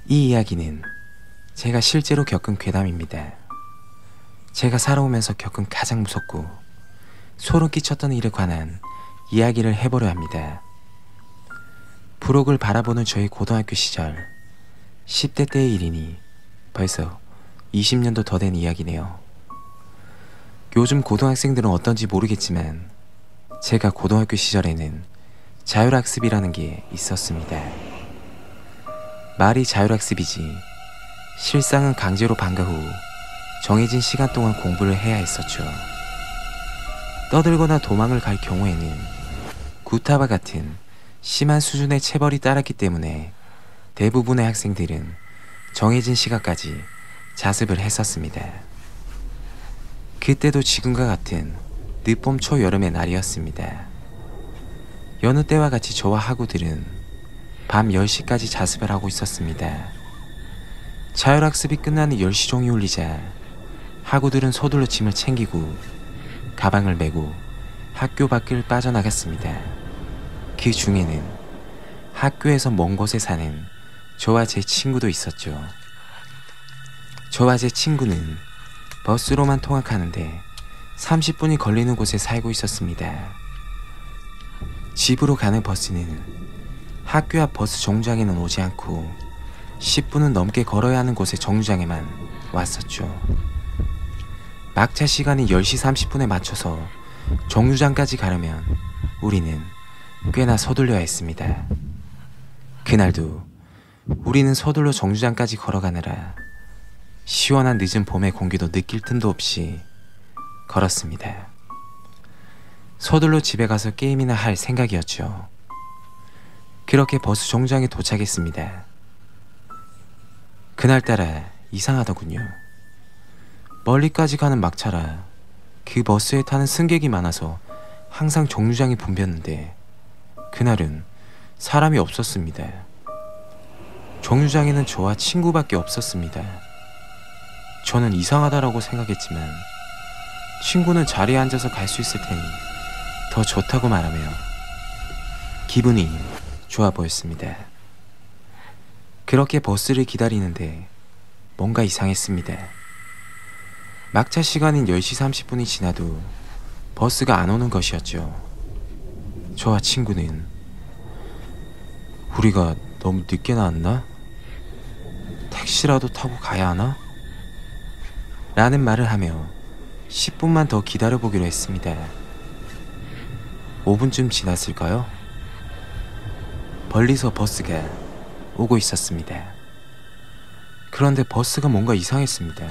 이 이야기는 제가 실제로 겪은 괴담입니다. 제가 살아오면서 겪은 가장 무섭고 소름 끼쳤던 일에 관한 이야기를 해보려 합니다. 부록을 바라보는 저의 고등학교 시절 10대 때의 일이니 벌써 20년도 더 된 이야기네요. 요즘 고등학생들은 어떤지 모르겠지만 제가 고등학교 시절에는 자율학습이라는 게 있었습니다. 말이 자율학습이지 실상은 강제로 방과 후 정해진 시간 동안 공부를 해야 했었죠. 떠들거나 도망을 갈 경우에는 구타와 같은 심한 수준의 체벌이 따랐기 때문에 대부분의 학생들은 정해진 시간까지 자습을 했었습니다. 그때도 지금과 같은 늦봄 초여름의 날이었습니다. 여느 때와 같이 저와 학우들은 밤 10시까지 자습을 하고 있었습니다. 자율학습이 끝나는 10시 종이 울리자 학우들은 서둘러 짐을 챙기고 가방을 메고 학교 밖을 빠져나갔습니다. 그 중에는 학교에서 먼 곳에 사는 저와 제 친구도 있었죠. 저와 제 친구는 버스로만 통학하는데 30분이 걸리는 곳에 살고 있었습니다. 집으로 가는 버스는 학교 앞 버스 정류장에는 오지 않고 10분은 넘게 걸어야 하는 곳의 정류장에만 왔었죠. 막차 시간이 10시 30분에 맞춰서 정류장까지 가려면 우리는 꽤나 서둘러야 했습니다. 그날도 우리는 서둘러 정류장까지 걸어가느라 시원한 늦은 봄의 공기도 느낄 틈도 없이 걸었습니다. 서둘러 집에 가서 게임이나 할 생각이었죠. 그렇게 버스 정류장에 도착했습니다. 그날따라 이상하더군요. 멀리까지 가는 막차라 그 버스에 타는 승객이 많아서 항상 정류장이 붐볐는데 그날은 사람이 없었습니다. 정류장에는 저와 친구밖에 없었습니다. 저는 이상하다라고 생각했지만 친구는 자리에 앉아서 갈 수 있을 테니 더 좋다고 말하며 기분이 좋아 보였습니다. 그렇게 버스를 기다리는데 뭔가 이상했습니다. 막차 시간인 10시 30분이 지나도 버스가 안 오는 것이었죠. 저와 친구는 우리가 너무 늦게 나왔나? 택시라도 타고 가야 하나? 라는 말을 하며 10분만 더 기다려보기로 했습니다. 5분쯤 지났을까요? 멀리서 버스가 오고 있었습니다. 그런데 버스가 뭔가 이상했습니다.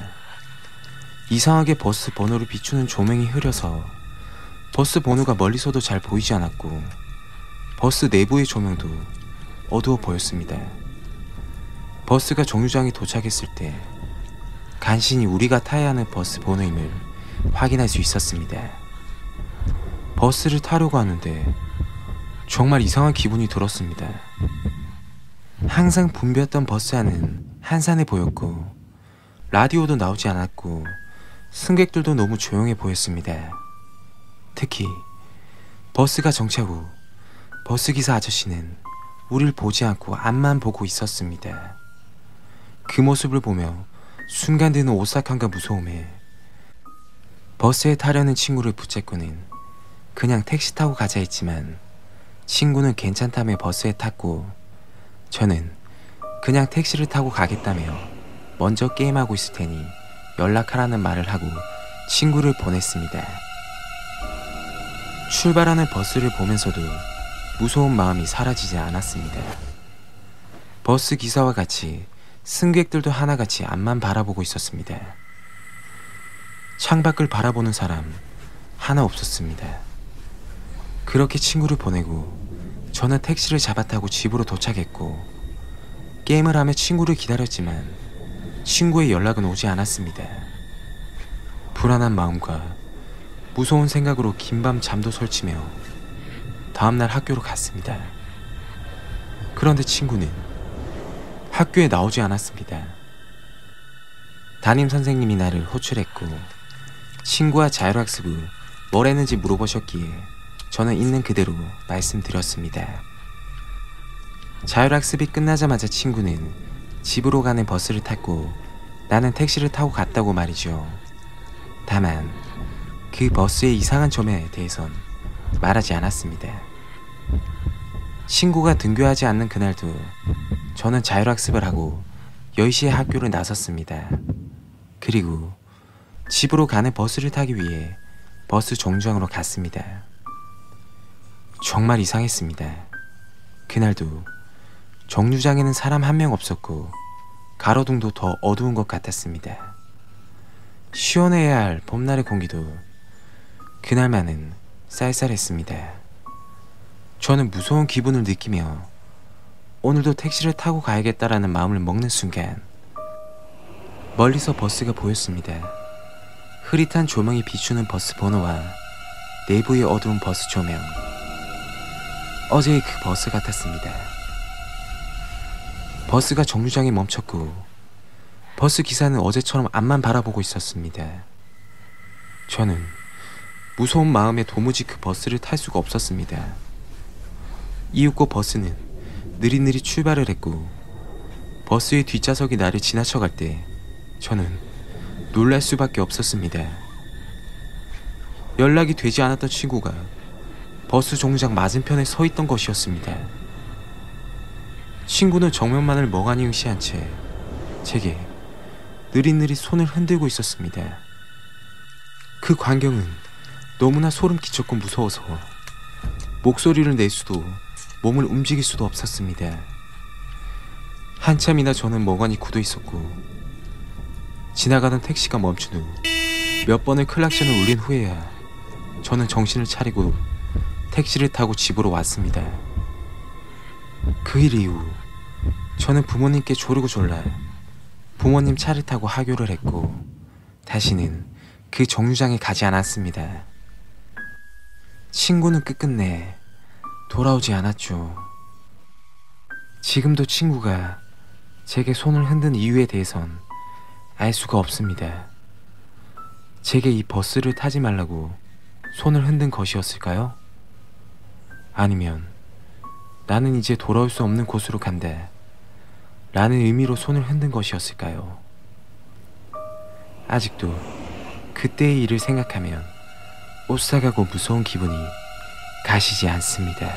이상하게 버스 번호를 비추는 조명이 흐려서 버스 번호가 멀리서도 잘 보이지 않았고 버스 내부의 조명도 어두워 보였습니다. 버스가 정류장에 도착했을 때 간신히 우리가 타야 하는 버스 번호임을 확인할 수 있었습니다. 버스를 타려고 하는데 정말 이상한 기분이 들었습니다. 항상 붐볐던 버스 안은 한산해 보였고 라디오도 나오지 않았고 승객들도 너무 조용해 보였습니다. 특히 버스가 정차 후 버스기사 아저씨는 우릴 보지 않고 앞만 보고 있었습니다. 그 모습을 보며 순간 드는 오싹함과 무서움에 버스에 타려는 친구를 붙잡고는 그냥 택시 타고 가자 했지만 친구는 괜찮다며 버스에 탔고 저는 그냥 택시를 타고 가겠다며 먼저 게임하고 있을 테니 연락하라는 말을 하고 친구를 보냈습니다. 출발하는 버스를 보면서도 무서운 마음이 사라지지 않았습니다. 버스 기사와 같이 승객들도 하나같이 앞만 바라보고 있었습니다. 창밖을 바라보는 사람 하나 없었습니다. 그렇게 친구를 보내고 저는 택시를 잡아타고 집으로 도착했고 게임을 하며 친구를 기다렸지만 친구의 연락은 오지 않았습니다. 불안한 마음과 무서운 생각으로 긴밤 잠도 설치며 다음날 학교로 갔습니다. 그런데 친구는 학교에 나오지 않았습니다. 담임 선생님이 나를 호출했고 친구와 자율학습 후 뭘 했는지 물어보셨기에 저는 있는 그대로 말씀드렸습니다. 자율학습이 끝나자마자 친구는 집으로 가는 버스를 탔고 나는 택시를 타고 갔다고 말이죠. 다만 그 버스의 이상한 점에 대해선 말하지 않았습니다. 친구가 등교하지 않는 그날도 저는 자율학습을 하고 10시에 학교를 나섰습니다. 그리고 집으로 가는 버스를 타기 위해 버스 정류장으로 갔습니다. 정말 이상했습니다. 그날도 정류장에는 사람 한 명 없었고 가로등도 더 어두운 것 같았습니다. 시원해야 할 봄날의 공기도 그날만은 쌀쌀했습니다. 저는 무서운 기분을 느끼며 오늘도 택시를 타고 가야겠다라는 마음을 먹는 순간 멀리서 버스가 보였습니다. 흐릿한 조명이 비추는 버스 번호와 내부의 어두운 버스 조명. 어제의 그 버스 같았습니다. 버스가 정류장에 멈췄고 버스 기사는 어제처럼 앞만 바라보고 있었습니다. 저는 무서운 마음에 도무지 그 버스를 탈 수가 없었습니다. 이윽고 버스는 느릿느릿 출발을 했고 버스의 뒷좌석이 나를 지나쳐갈 때 저는 놀랄 수밖에 없었습니다. 연락이 되지 않았던 친구가 버스 정류장 맞은편에 서 있던 것이었습니다. 친구는 정면만을 멍하니 응시한 채 제게 느릿느릿 손을 흔들고 있었습니다. 그 광경은 너무나 소름 끼쳤고 무서워서 목소리를 낼 수도 몸을 움직일 수도 없었습니다. 한참이나 저는 멍하니 굳어 있었고 지나가던 택시가 멈춘 후 몇 번의 클락션을 울린 후에야 저는 정신을 차리고 택시를 타고 집으로 왔습니다. 그 일 이후 저는 부모님께 조르고 졸라 부모님 차를 타고 하교를 했고 다시는 그 정류장에 가지 않았습니다. 친구는 끝끝내 돌아오지 않았죠. 지금도 친구가 제게 손을 흔든 이유에 대해선 알 수가 없습니다. 제게 이 버스를 타지 말라고 손을 흔든 것이었을까요? 아니면 나는 이제 돌아올 수 없는 곳으로 간다 라는 의미로 손을 흔든 것이었을까요? 아직도 그때의 일을 생각하면 오싹하고 무서운 기분이 가시지 않습니다.